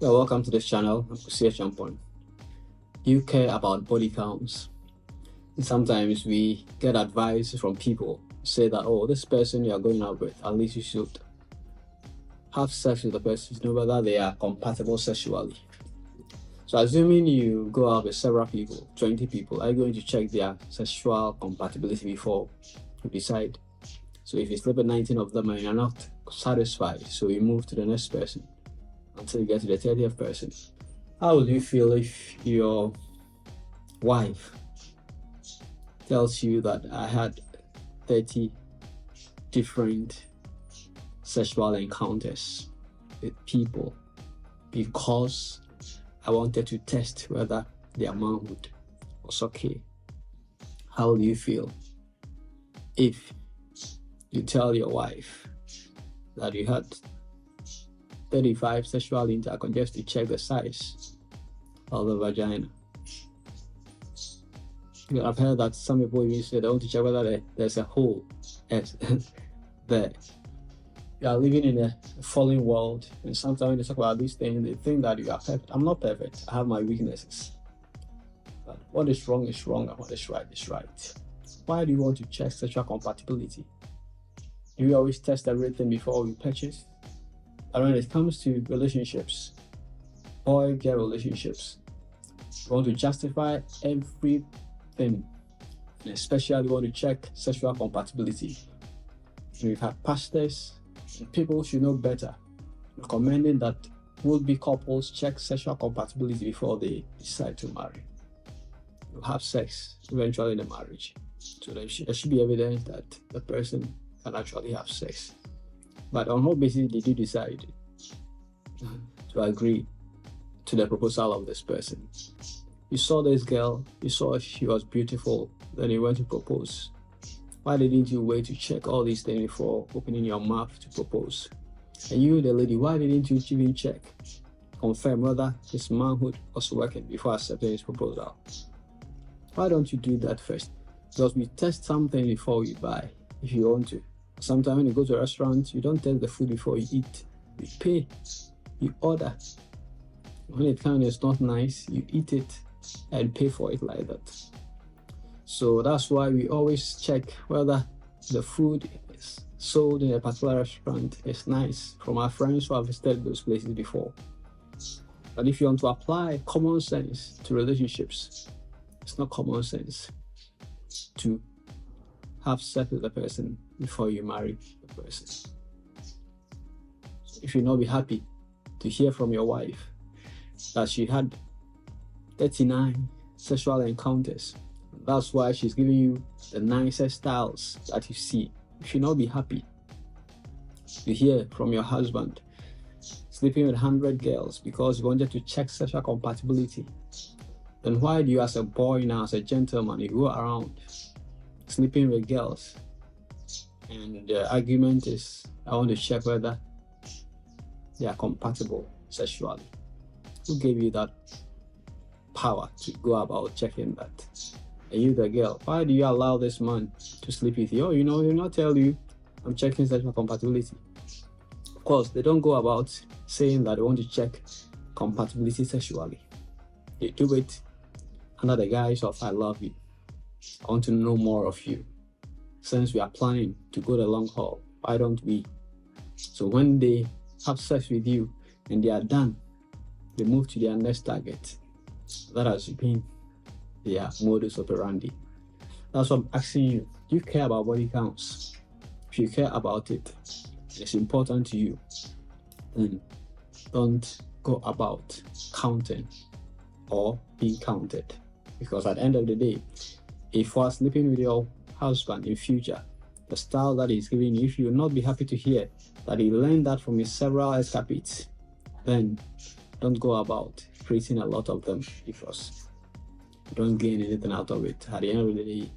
Well, welcome to this channel. I'm Kusi Achampong. You care about body counts. And sometimes we get advice from people say that, oh, this person you are going out with, at least you should have sex with the person to know whether they are compatible sexually. So assuming you go out with several people, 20 people, are you going to check their sexual compatibility before you decide? So if you sleep with 19 of them and you're not satisfied, so you move to the next person until you get to the 30th person. How would you feel if your wife tells you that I had 30 different sexual encounters with people because I wanted to test whether their manhood was okay? How would you feel if you tell your wife that you had 35 sexual intercourse just to check the size of the vagina? I've heard that some people even say they want to check whether there's a hole there. You are living in a fallen world, and sometimes when they talk about these things, they think that you are perfect. I'm not perfect. I have my weaknesses. But what is wrong is wrong, and what is right is right. Why do you want to check sexual compatibility? Do you always test everything before you purchase? And when it comes to relationships, boy-girl relationships, you want to justify everything, and especially you want to check sexual compatibility. We've had pastors and people should know better, recommending that would-be couples check sexual compatibility before they decide to marry. You have sex eventually in the marriage, so there should be evidence that the person can actually have sex. But on what basis did you decide to agree to the proposal of this person? You saw this girl, you saw she was beautiful, then you went to propose. Why didn't you wait to check all these things before opening your mouth to propose? And you, the lady, why didn't you even check, confirm whether his manhood was working before accepting his proposal? Why don't you do that first? Because we test something before you buy, if you want to. Sometimes when you go to a restaurant, you don't test the food before you eat. You pay, you order. When it comes, it's not nice, you eat it and pay for it like that. So that's why we always check whether the food is sold in a particular restaurant is nice, from our friends who have visited those places before. But if you want to apply common sense to relationships, it's not common sense to have sex with the person before you marry the person. If you'll not be happy to hear from your wife that she had 39 sexual encounters, that's why she's giving you the nicest styles that you see. You should not be happy to hear from your husband sleeping with 100 girls because you wanted to check sexual compatibility. Then why do you, as a boy now, as a gentleman, you go around sleeping with girls and the argument is, I want to check whether they are compatible sexually? Who gave you that power to go about checking that? And you, the girl, why do you allow this man to sleep with you? Oh, he'll not tell you, I'm checking sexual compatibility. Of course, they don't go about saying that they want to check compatibility sexually. They do it under the guise of, I love you, I want to know more of you. Since we are planning to go the long haul, why don't we? So when they have sex with you and they are done, they move to their next target. That has been their modus operandi. That's what I'm asking you. Do you care about body counts? If you care about it, it's important to you, then don't go about counting or being counted. Because at the end of the day, if you are sleeping with your husband in future, the style that he's giving you, if you will not be happy to hear that he learned that from his several escapades, then don't go about creating a lot of them, because you don't gain anything out of it. At the end of the day,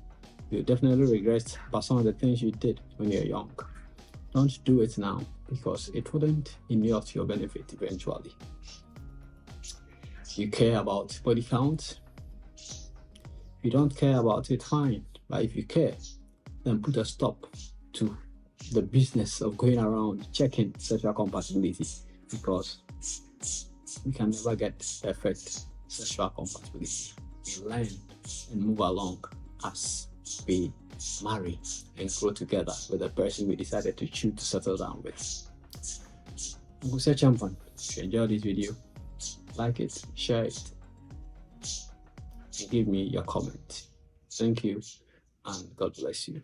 you'll definitely regret about some of the things you did when you're young. Don't do it now, because it wouldn't inure to your benefit eventually. You care about body count? If you don't care about it, fine. But if you care, then put a stop to the business of going around checking sexual compatibility, because we can never get perfect sexual compatibility. We learn and move along as we marry and grow together with the person we decided to choose to settle down with. Kusi Achampong. If you enjoyed this video, like it, share it, and give me your comment. Thank you, and God bless you.